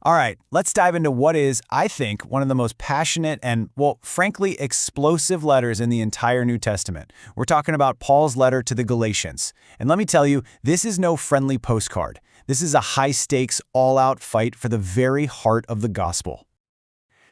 All right, let's dive into what is, I think, one of the most passionate and, well, frankly, explosive letters in the entire New Testament. We're talking about Paul's letter to the Galatians. And let me tell you, this is no friendly postcard. This is a high-stakes, all-out fight for the very heart of the gospel.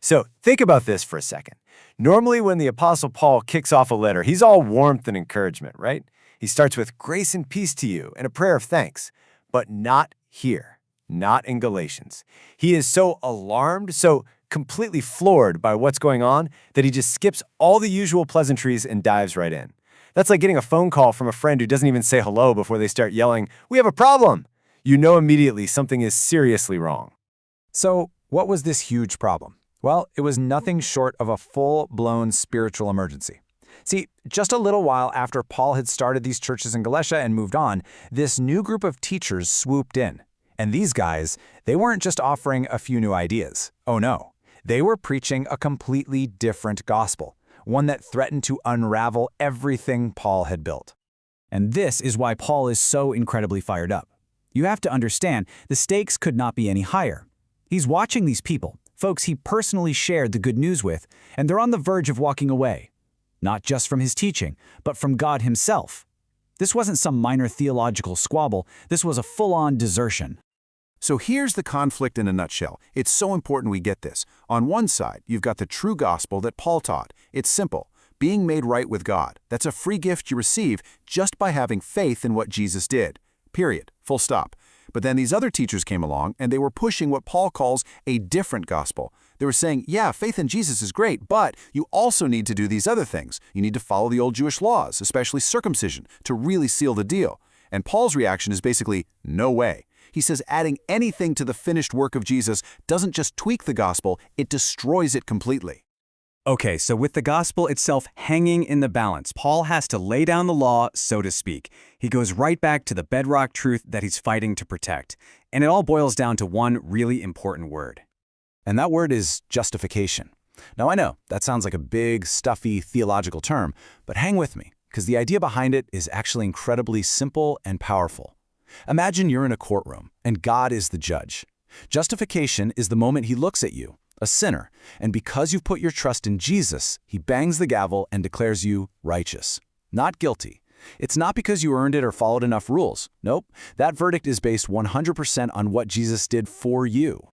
So think about this for a second. Normally when the Apostle Paul kicks off a letter, he's all warmth and encouragement, right? He starts with grace and peace to you and a prayer of thanks. But not here. Not in Galatians. He is so alarmed, so completely floored by what's going on, that he just skips all the usual pleasantries and dives right in. That's like getting a phone call from a friend who doesn't even say hello before they start yelling, "We have a problem!" You know immediately something is seriously wrong. So, what was this huge problem? Well, it was nothing short of a full-blown spiritual emergency. See, just a little while after Paul had started these churches in Galatia and moved on, this new group of teachers swooped in. And these guys, they weren't just offering a few new ideas. Oh no, they were preaching a completely different gospel, one that threatened to unravel everything Paul had built. And this is why Paul is so incredibly fired up. You have to understand, the stakes could not be any higher. He's watching these people, folks he personally shared the good news with, and they're on the verge of walking away. Not just from his teaching, but from God himself. This wasn't some minor theological squabble, this was a full-on desertion. So here's the conflict in a nutshell. It's so important we get this. On one side, you've got the true gospel that Paul taught. It's simple. Being made right with God. That's a free gift you receive just by having faith in what Jesus did. Period. Full stop. But then these other teachers came along and they were pushing what Paul calls a different gospel. They were saying, yeah, faith in Jesus is great, but you also need to do these other things. You need to follow the old Jewish laws, especially circumcision, to really seal the deal. And Paul's reaction is basically, no way. He says adding anything to the finished work of Jesus doesn't just tweak the gospel, it destroys it completely. Okay, so with the gospel itself hanging in the balance, Paul has to lay down the law, so to speak. He goes right back to the bedrock truth that he's fighting to protect. And it all boils down to one really important word. And that word is justification. Now I know, that sounds like a big, stuffy theological term, but hang with me, because the idea behind it is actually incredibly simple and powerful. Imagine you're in a courtroom, and God is the judge. Justification is the moment he looks at you, a sinner, and because you've put your trust in Jesus, he bangs the gavel and declares you righteous, not guilty. It's not because you earned it or followed enough rules. Nope, that verdict is based 100% on what Jesus did for you.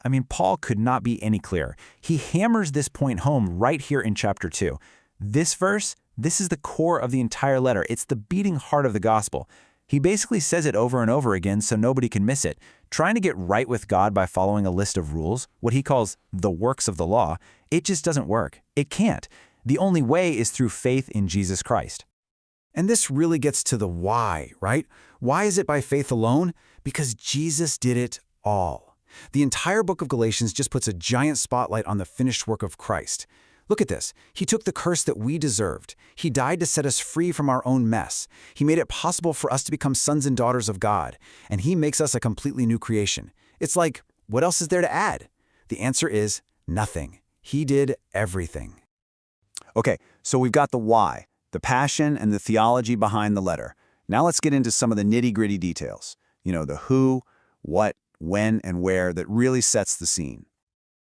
I mean, Paul could not be any clearer. He hammers this point home right here in chapter 2. This verse, this is the core of the entire letter. It's the beating heart of the gospel. He basically says it over and over again so nobody can miss it. Trying to get right with God by following a list of rules, what he calls the works of the law, it just doesn't work. It can't. The only way is through faith in Jesus Christ. And this really gets to the why, right? Why is it by faith alone? Because Jesus did it all. The entire book of Galatians just puts a giant spotlight on the finished work of Christ. Look at this. He took the curse that we deserved. He died to set us free from our own mess. He made it possible for us to become sons and daughters of God. And he makes us a completely new creation. It's like, what else is there to add? The answer is nothing. He did everything. Okay, so we've got the why, the passion and the theology behind the letter. Now let's get into some of the nitty-gritty details. You know, the who, what, when, and where that really sets the scene.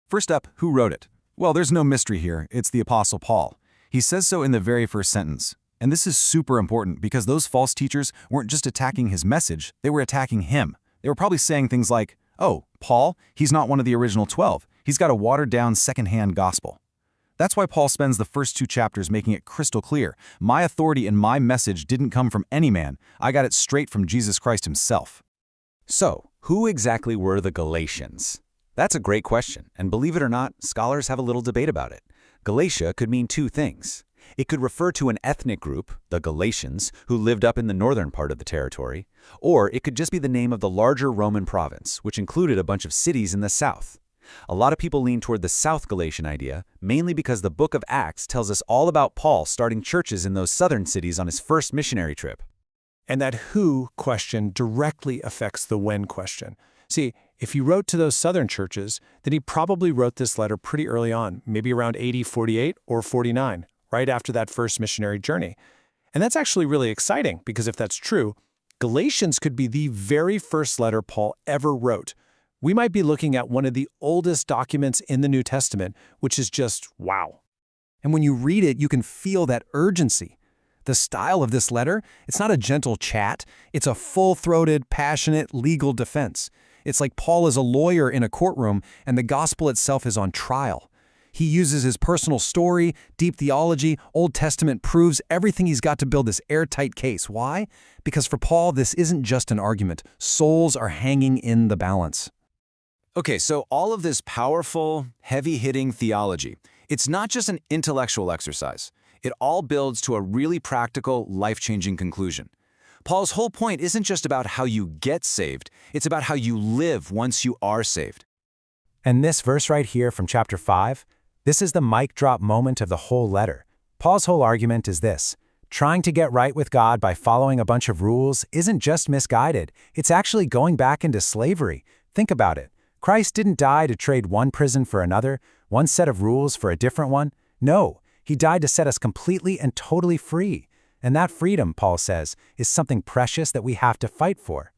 First up, who wrote it? Well, there's no mystery here. It's the Apostle Paul. He says so in the very first sentence. And this is super important because those false teachers weren't just attacking his message, they were attacking him. They were probably saying things like, oh, Paul, he's not one of the original 12. He's got a watered-down second-hand gospel. That's why Paul spends the first 2 chapters making it crystal clear. My authority and my message didn't come from any man. I got it straight from Jesus Christ himself. So, who exactly were the Galatians? That's a great question, and believe it or not, scholars have a little debate about it. Galatia could mean 2 things. It could refer to an ethnic group, the Galatians, who lived up in the northern part of the territory, or it could just be the name of the larger Roman province, which included a bunch of cities in the south. A lot of people lean toward the South Galatian idea, mainly because the book of Acts tells us all about Paul starting churches in those southern cities on his first missionary trip. And that who question directly affects the when question. See, if he wrote to those southern churches, then he probably wrote this letter pretty early on, maybe around AD 48 or 49, right after that first missionary journey. And that's actually really exciting because if that's true, Galatians could be the very first letter Paul ever wrote, We might be looking at one of the oldest documents in the New Testament, which is just wow. And when you read it, you can feel that urgency. The style of this letter, it's not a gentle chat, it's a full-throated, passionate legal defense. It's like Paul is a lawyer in a courtroom and the gospel itself is on trial. He uses his personal story, deep theology, Old Testament proofs, everything he's got to build this airtight case. Why? Because for Paul, this isn't just an argument. Souls are hanging in the balance. Okay, so all of this powerful, heavy-hitting theology, it's not just an intellectual exercise. It all builds to a really practical, life-changing conclusion. Paul's whole point isn't just about how you get saved, it's about how you live once you are saved. And this verse right here from chapter 5, this is the mic drop moment of the whole letter. Paul's whole argument is this: trying to get right with God by following a bunch of rules isn't just misguided, it's actually going back into slavery. Think about it. Christ didn't die to trade one prison for another, one set of rules for a different one. No, he died to set us completely and totally free. And that freedom, Paul says, is something precious that we have to fight for.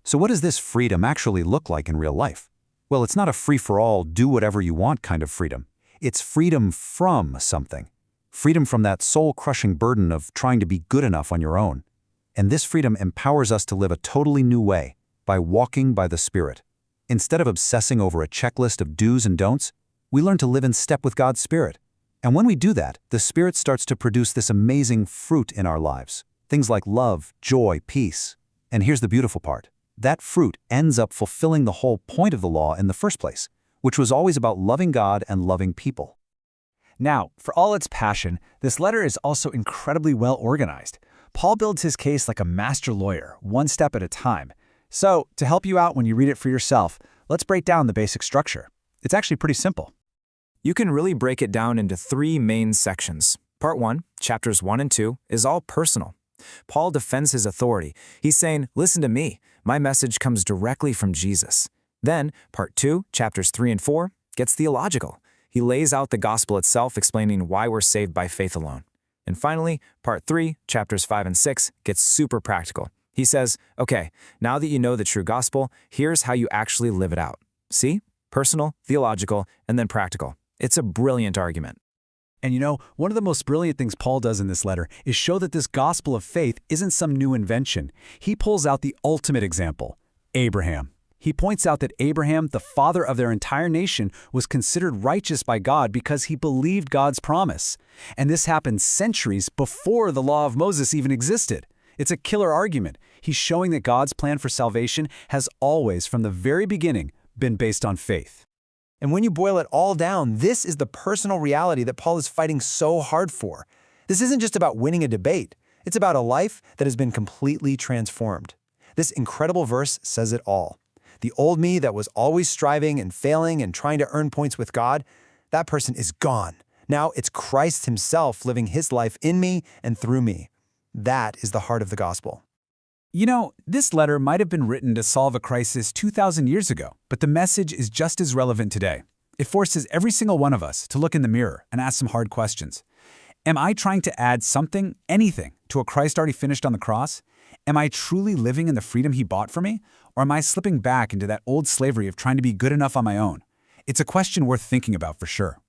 So what does this freedom actually look like in real life? Well, it's not a free-for-all, do-whatever-you-want kind of freedom. It's freedom from something. Freedom from that soul-crushing burden of trying to be good enough on your own. And this freedom empowers us to live a totally new way, by walking by the Spirit. Instead of obsessing over a checklist of do's and don'ts, we learn to live in step with God's Spirit. And when we do that, the Spirit starts to produce this amazing fruit in our lives. Things like love, joy, peace. And here's the beautiful part. That fruit ends up fulfilling the whole point of the law in the first place, which was always about loving God and loving people. Now, for all its passion, this letter is also incredibly well organized. Paul builds his case like a master lawyer, one step at a time. So, to help you out when you read it for yourself, let's break down the basic structure. It's actually pretty simple. You can really break it down into 3 main sections. Part 1, chapters 1 and 2, is all personal. Paul defends his authority. He's saying, listen to me, my message comes directly from Jesus. Then, part 2, chapters 3 and 4, gets theological. He lays out the gospel itself, explaining why we're saved by faith alone. And finally, part 3, chapters 5 and 6, gets super practical. He says, okay, now that you know the true gospel, here's how you actually live it out. See? Personal, theological, and then practical. It's a brilliant argument. And you know, one of the most brilliant things Paul does in this letter is show that this gospel of faith isn't some new invention. He pulls out the ultimate example, Abraham. He points out that Abraham, the father of their entire nation, was considered righteous by God because he believed God's promise. And this happened centuries before the law of Moses even existed. It's a killer argument. He's showing that God's plan for salvation has always, from the very beginning, been based on faith. And when you boil it all down, this is the personal reality that Paul is fighting so hard for. This isn't just about winning a debate. It's about a life that has been completely transformed. This incredible verse says it all. The old me that was always striving and failing and trying to earn points with God, that person is gone. Now it's Christ himself living his life in me and through me. That is the heart of the gospel. You know, this letter might have been written to solve a crisis 2,000 years ago, but the message is just as relevant today. It forces every single one of us to look in the mirror and ask some hard questions. Am I trying to add something, anything, to a Christ already finished on the cross? Am I truly living in the freedom he bought for me? Or am I slipping back into that old slavery of trying to be good enough on my own? It's a question worth thinking about for sure.